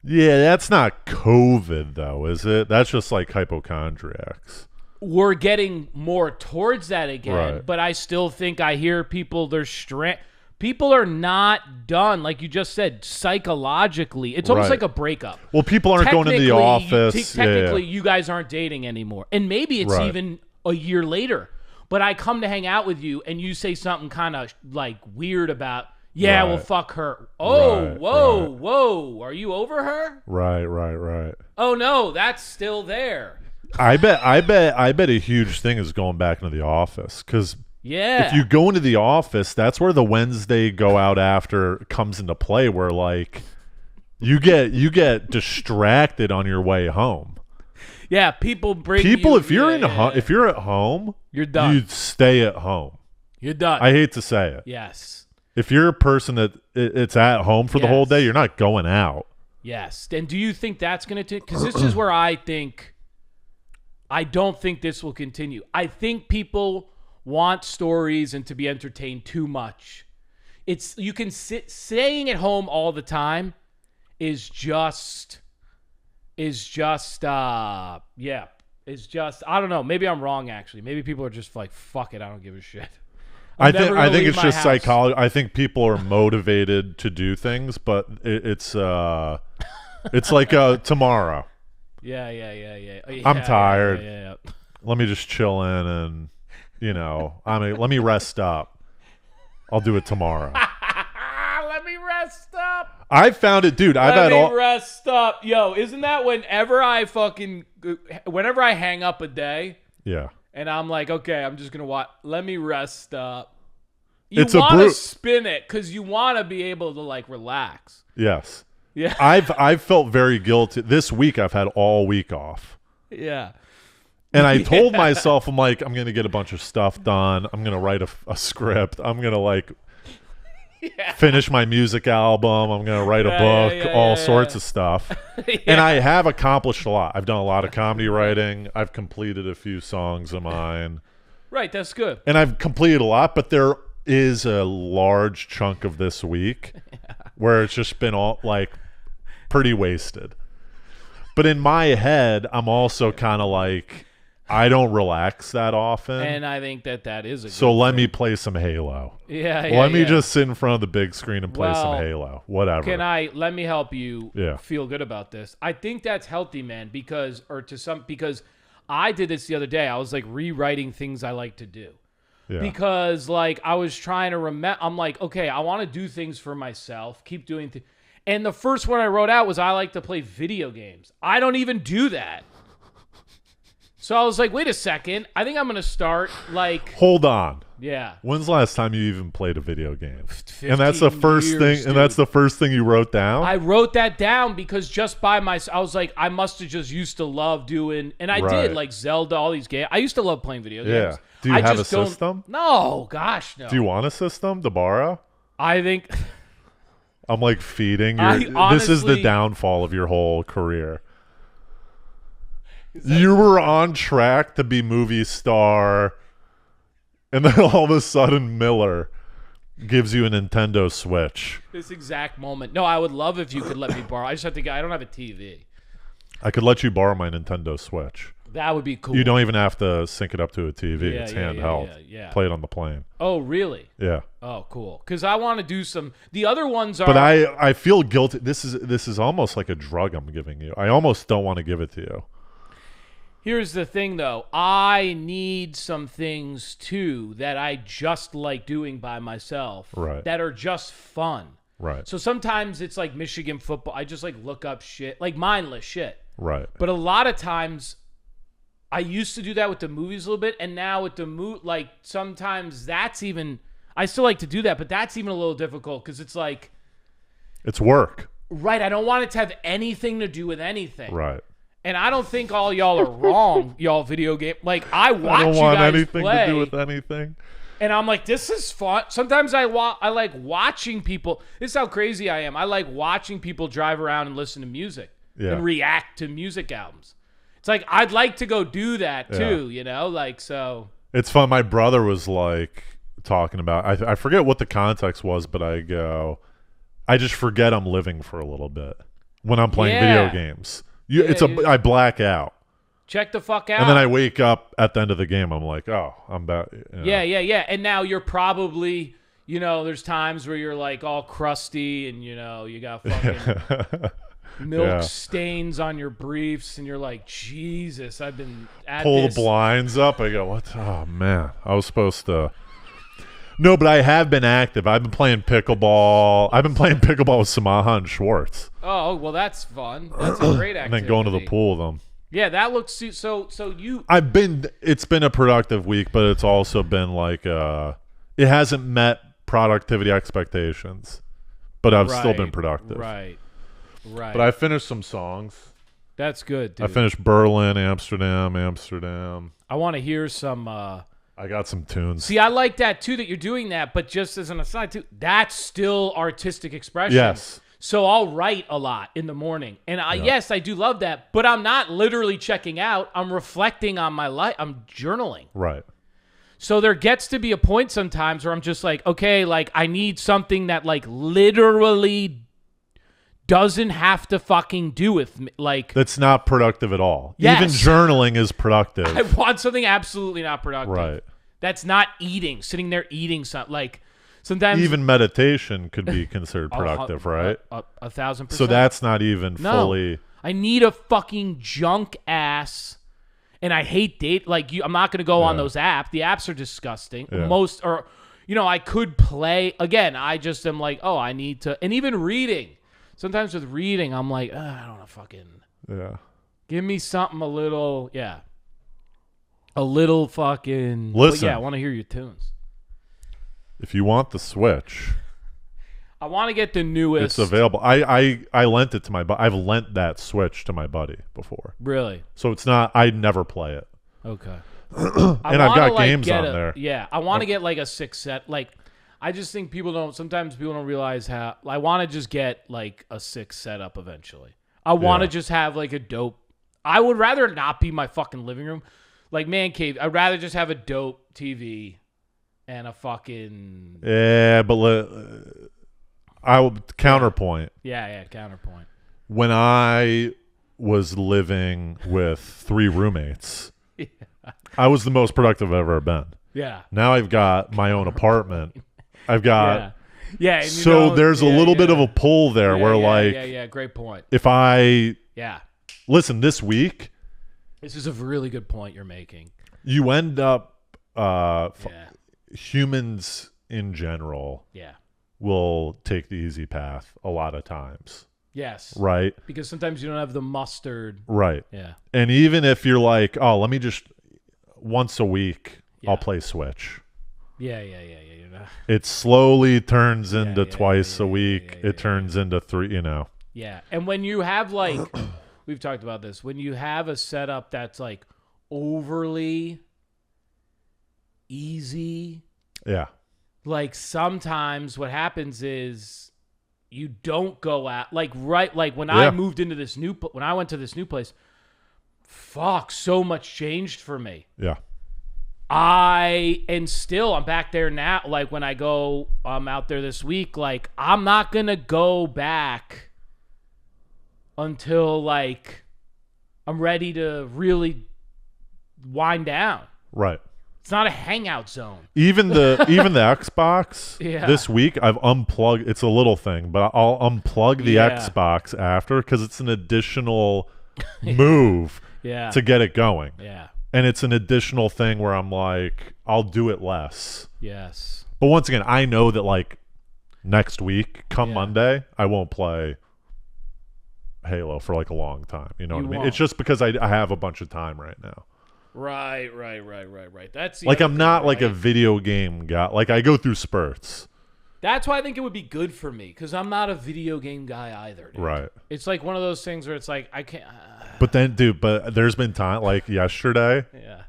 Yeah, that's not COVID, though, is it? That's just like hypochondriacs. We're getting more towards that again, right. But I still think I hear people, people are not done, like you just said, psychologically. It's almost like a breakup. Well, people aren't going to the office. Technically, you guys aren't dating anymore. And maybe it's even a year later. But I come to hang out with you, and you say something kind of like weird about, well, fuck her. Oh, whoa. Are you over her? Right. Oh no, that's still there. I bet a huge thing is going back into the office because if you go into the office, that's where the Wednesday go out after comes into play. Where like you get distracted on your way home. Yeah, people bring if you're if you're at home, you're done. You stay at home. You're done. I hate to say it. Yes. If you're a person that it's at home for the whole day, you're not going out. Yes. And do you think that's going to because this is where I don't think this will continue. I think people want stories and to be entertained too much. You can staying at home all the time is just I don't know. Maybe I'm wrong, actually. Maybe people are just like, fuck it, I don't give a shit. I think it's just psychology. I think people are motivated to do things, but it's like tomorrow. Yeah. I'm tired. Yeah. Let me just chill in and, let me rest up. I'll do it tomorrow. Let me rest up. I found it, dude. Rest up. Yo, isn't that whenever I hang up a day? Yeah. And I'm like, okay, I'm just going to watch. Let me rest up. You want to spin it because you want to be able to like relax. Yes. Yeah. I've felt very guilty. This week I've had all week off. Yeah. And I told myself, I'm like, I'm going to get a bunch of stuff done. I'm going to write a script. I'm going to like finish my music album. I'm going to write a book, all sorts of stuff. And I have accomplished a lot. I've done a lot of comedy writing. I've completed a few songs of mine. Right. That's good. And I've completed a lot, but there is a large chunk of this week where it's just been all like pretty wasted. But in my head, I'm also kind of like, I don't relax that often. And I think that is a good So let thing. me play some Halo. Yeah. Let me just sit in front of the big screen and play some Halo. Whatever. Let me help you Yeah. feel good about this. I think that's healthy, man, because I did this the other day. I was like rewriting things I like to do. Yeah. Because like I was trying to remember, I'm like, okay, I want to do things for myself, keep doing things. And the first one I wrote out was I like to play video games. I don't even do that. So I was like, wait a second. I think I'm going to start like. Hold on. Yeah. When's the last time you even played a video game? 15 And that's the first years, thing. dude. And that's the first thing you wrote down. I wrote that down because just by myself, I was like, I must have just used to love doing, and I Right. did like Zelda, all these games. I used to love playing video games. Yeah. Do you I have a just don't- system? No, gosh, no. Do you want a system to borrow? I think I'm like feeding I your. This is the honestly- downfall of your whole career. You were on track to be movie star, and then all of a sudden Miller gives you a Nintendo Switch. this exact moment. No, I would love if you could let me borrow. I just have to get. I don't have a TV. I could let you borrow my Nintendo Switch. That would be cool. You don't even have to sync it up to a TV. Yeah, It's yeah, handheld. yeah. Play it on the plane. Oh, really? Yeah. Oh, cool. Because I want to do some. The other ones are. But I feel guilty. This is almost like a drug I'm giving you. I almost don't want to give it to you. Here's the thing, though. I need some things, too, that I just like doing by myself. Right. That are just fun. Right. So sometimes it's like Michigan football. I just like look up shit. Like mindless shit. Right. But a lot of times, I used to do that with the movies a little bit. And now with the like sometimes that's even... I still like to do that, but that's even a little difficult because it's like... It's work. Right. I don't want it to have anything to do with anything. Right. And I don't think all y'all are wrong, y'all video game. Like, I watch I don't you want guys anything play, to do with anything. and I'm like, this is fun. Sometimes I like watching people. This is how crazy I am. I like watching people drive around and listen to music and react to music albums. It's like, I'd like to go do that too, you know? Like, so. It's fun. My brother was like talking about, I forget what the context was, but I just forget I'm living for a little bit when I'm playing video games. I black out. Check the fuck out. And then I wake up at the end of the game. I'm like, oh, I'm back. You know. Yeah. And now you're probably, you know, there's times where you're like all crusty and, you know, you got fucking milk stains on your briefs and you're like, Jesus, I've been at Pull this. the blinds up. I go, what? Oh, man. I was supposed to. No, but I have been active. I've been playing pickleball. I've been playing pickleball with Samaha and Schwartz. Oh, well, that's fun. That's a great activity. And then going to the pool with them. Yeah, that looks so you. It's been a productive week, but it's also been like it hasn't met productivity expectations, but I've still been productive. Right. But I finished some songs. That's good, dude. I finished Berlin, Amsterdam. I want to hear some. I got some tunes. See, I like that too that you're doing that, but just as an aside too, that's still artistic expression. Yes. So I'll write a lot in the morning. And yes, I do love that, but I'm not literally checking out. I'm reflecting on my life. I'm journaling. Right. So there gets to be a point sometimes where I'm just like, okay, like I need something that like literally doesn't have to fucking do with me. Like that's not productive at all. Yes. Even journaling is productive. I want something absolutely not productive. Right. That's not eating, sitting there eating something. Like sometimes even meditation could be considered productive, right? 1,000%. So that's not even fully. I need a fucking junk ass, and I hate date. Like I'm not gonna go on those apps. The apps are disgusting. Yeah. I could play again. I just am like, oh, I need to, and even reading. Sometimes with reading, I'm like, I don't want to fucking give me something a little fucking. Listen. I want to hear your tunes. If you want the Switch, I want to get the newest. it's available. I lent it to my I've lent that Switch to my buddy before. Really? So it's not, I never play it. Okay. And I've got games on there. Yeah, I want to get like a 6 set. Like, I just think sometimes people don't realize how, I want to just get like a 6 setup eventually. I want to just have like a dope, I would rather not be my fucking living room. Like man cave, I'd rather just have a dope TV and a fucking... Yeah, but I will counterpoint. Yeah, counterpoint. When I was living with 3 roommates, I was the most productive I've ever been. Yeah. Now I've got my own apartment. I've got... Yeah. So there's a little bit of a pull there where like... Yeah, great point. If I... Yeah. Listen, this week... This is a really good point you're making. You end up... Humans in general will take the easy path a lot of times. Yes. Right? Because sometimes you don't have the mustard. Right. Yeah. And even if you're like, oh, let me just... Once a week, I'll play Switch. Yeah. You know. It slowly turns into twice a week. It turns into 3, you know. Yeah. And when you have like, we've talked about this, when you have a setup that's like overly easy. Yeah. Like sometimes what happens is you don't go out like when I moved into this when I went to this new place, fuck, so much changed for me. Yeah. I'm back there now. Like when I'm out there this week, like I'm not going to go back until like I'm ready to really wind down. Right. It's not a hangout zone. Even the Xbox this week, I've unplugged. It's a little thing, but I'll unplug the Xbox after because it's an additional move to get it going. Yeah. And it's an additional thing where I'm like, I'll do it less. Yes. But once again, I know that like next week, come Monday, I won't play Halo for like a long time. You know what I mean? It's just because I have a bunch of time right now. Right. That's like I'm not like a video game guy. Like I go through spurts. That's why I think it would be good for me because I'm not a video game guy either. Dude. Right. It's like one of those things where it's like I can't. But then, dude, there's been time like yesterday.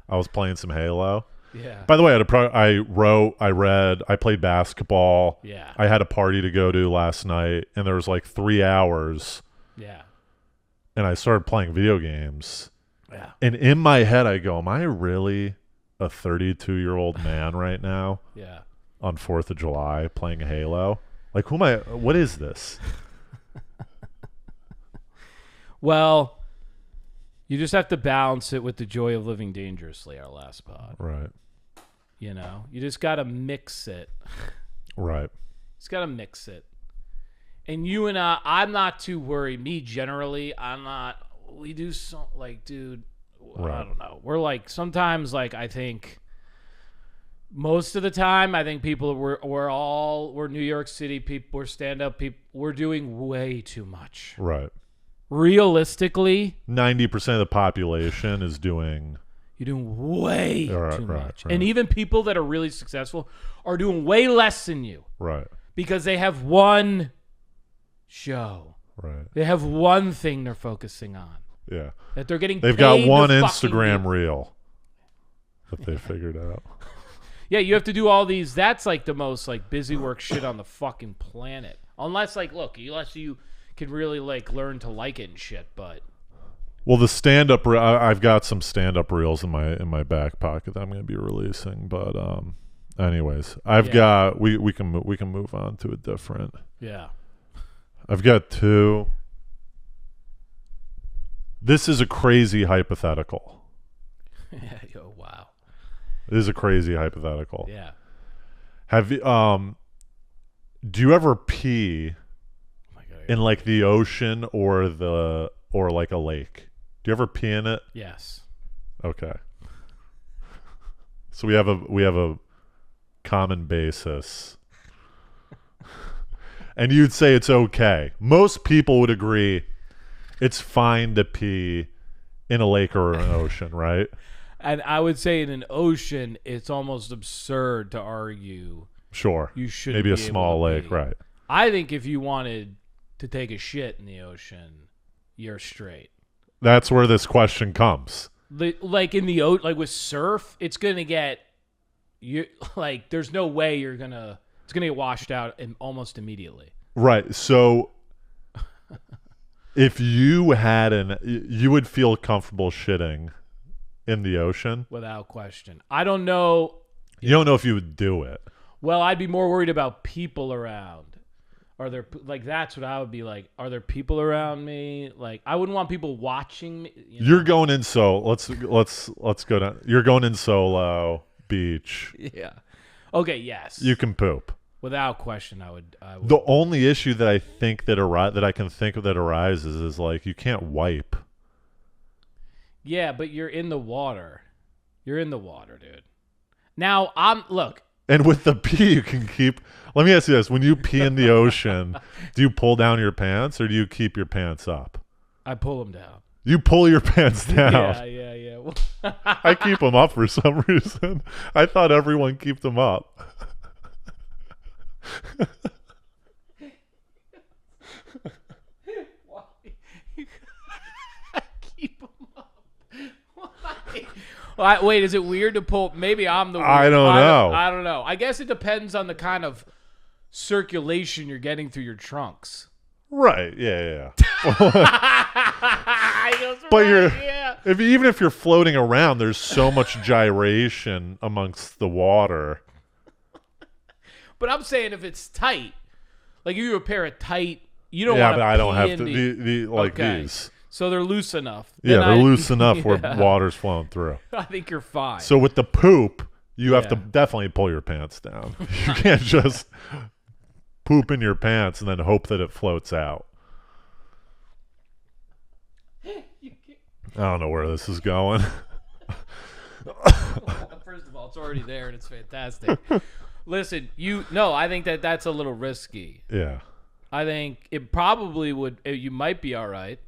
I was playing some Halo. Yeah. By the way, I wrote, I read, I played basketball. Yeah. I had a party to go to last night, and there was like 3 hours. Yeah. And I started playing video games. Yeah. And in my head, I go, am I really a 32-year-old man right now? Yeah. On 4th of July playing Halo? Like, who am I? What is this? Well, you just have to balance it with the joy of living dangerously, our last pod. Right. You know, you just got to mix it. Right. Just got to mix it. And you and I'm not too worried. Me, generally, I'm not. We do so, like, dude, I don't know. We're like, sometimes, like, I think most of the time, I think people, we're New York City people, we're stand-up people, we're doing way too much. Right. Realistically, 90% of the population is doing... You're doing way too much. Right. And even people that are really successful are doing way less than you. Right. Because they have one show. Right. They have one thing they're focusing on. Yeah. That they're getting They've got one Instagram reel that they figured out. Yeah, you have to do all these. That's like the most like busy work shit on the fucking planet. Unless you can really like learn to like it and shit, but well, the stand-up, I've got some stand-up reels in my back pocket that I'm going to be releasing. But anyways, I've got we can move on to a different. Yeah, I've got 2. This is a crazy hypothetical. Yo, wow. This is a crazy hypothetical. Yeah. Have you do you ever pee in like the ocean or like a lake? Do you ever pee in it? Yes. Okay. So we have a common basis. And you'd say it's okay. Most people would agree it's fine to pee in a lake or an ocean, right? And I would say in an ocean, it's almost absurd to argue Sure. You should maybe a small lake, right? I think if you wanted to take a shit in the ocean, you're straight. That's where this question comes. Like in the like with surf, it's gonna get you like. There's no way it's gonna get washed out almost immediately. Right. So if you had you would feel comfortable shitting in the ocean without question. I don't know. You don't know if you would do it. Well, I'd be more worried about people around. Are there like that's what I would be like? Are there people around me? Like I wouldn't want people watching me. You're going in let's go down. You're going in solo beach. Yeah. Okay. Yes. You can poop without question. I would. The only issue that I think that I can think of that arises is like you can't wipe. Yeah, but you're in the water. You're in the water, dude. Now look. And with the pee, you can keep. Let me ask you this: when you pee in the ocean, do you pull down your pants or do you keep your pants up? I pull them down. You pull your pants down. Yeah. I keep them up for some reason. I thought everyone keep them up. Why? I keep them up. Why? Wait, is it weird to pull? Maybe I'm the weird. I don't know. I don't know. I guess it depends on the kind of circulation you're getting through your trunks. Right. Yeah. But even if you're floating around, there's so much gyration amongst the water. But I'm saying if it's tight, like if you have a pair of tight, you don't want to. Yeah, but I don't have to. Okay. These. So they're loose enough. Yeah, they're loose enough where water's flowing through. I think you're fine. So with the poop, you have to definitely pull your pants down. You can't just poop in your pants and then hope that it floats out. I don't know where this is going. First of all, it's already there and it's fantastic. Listen, I think that's a little risky. Yeah. I think it probably would. You might be all right.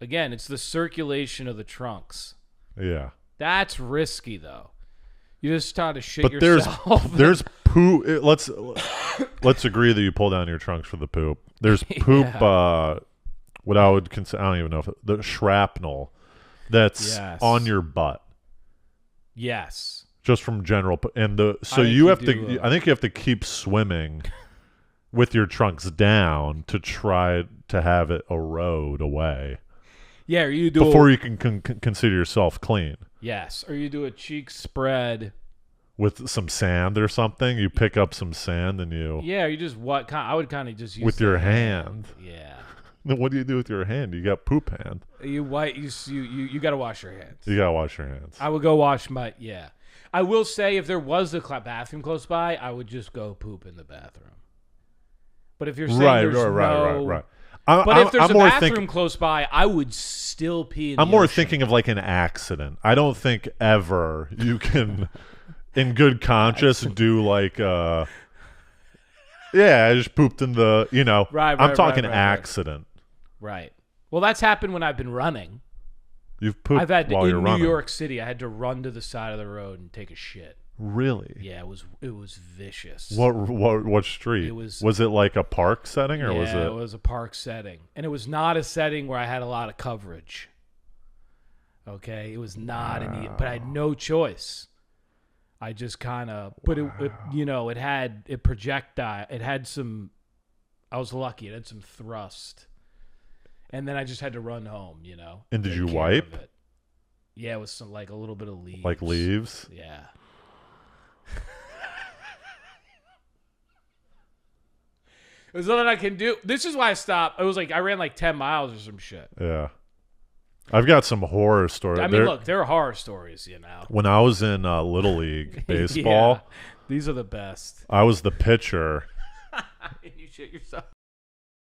Again, it's the circulation of the trunks. Yeah. That's risky, though. You just try to shit yourself. But there's poop. Let's agree that you pull down your trunks for the poop. There's poop. What I would consider. I don't even know if the shrapnel that's on your butt. Yes. Just from general, and so you have to. I think you have to keep swimming with your trunks down to try to have it erode away. Yeah, or you do before you can consider yourself clean. Yes, or you do a cheek spread with some sand or something. You pick up some sand and you. Yeah, you just I would kind of just use with your hand. Yeah. Then what do you do with your hand? You got poop hand. You got to wash your hands. You got to wash your hands. I would go wash my I will say if there was a bathroom close by, I would just go poop in the bathroom. But if you're saying right. If there's I'm a bathroom close by, I would still pee in the I'm more ocean. thinking of like an accident. I don't think ever you can, in good conscience, do like, I just pooped in the, I'm talking accident. Right. Well, that's happened when I've been running. You've pooped while you're running. In New York City, I had to run to the side of the road and take a shit. Really? Yeah, it was vicious. What street? Was it like a park setting or was it? It was a park setting, and it was not a setting where I had a lot of coverage. Okay, it was not but I had no choice. I just kind of, but it had projectile. It had some. I was lucky. It had some thrust, and then I just had to run home. And did you wipe? Yeah, it was some, like a little bit of leaves. Like leaves? Yeah. There's nothing I can do. This is why I stopped. It was like I ran like 10 miles or some shit. Yeah. I've got some horror stories. I mean, look, there are horror stories, When I was in Little League baseball. These are the best. I was the pitcher. And you shit yourself.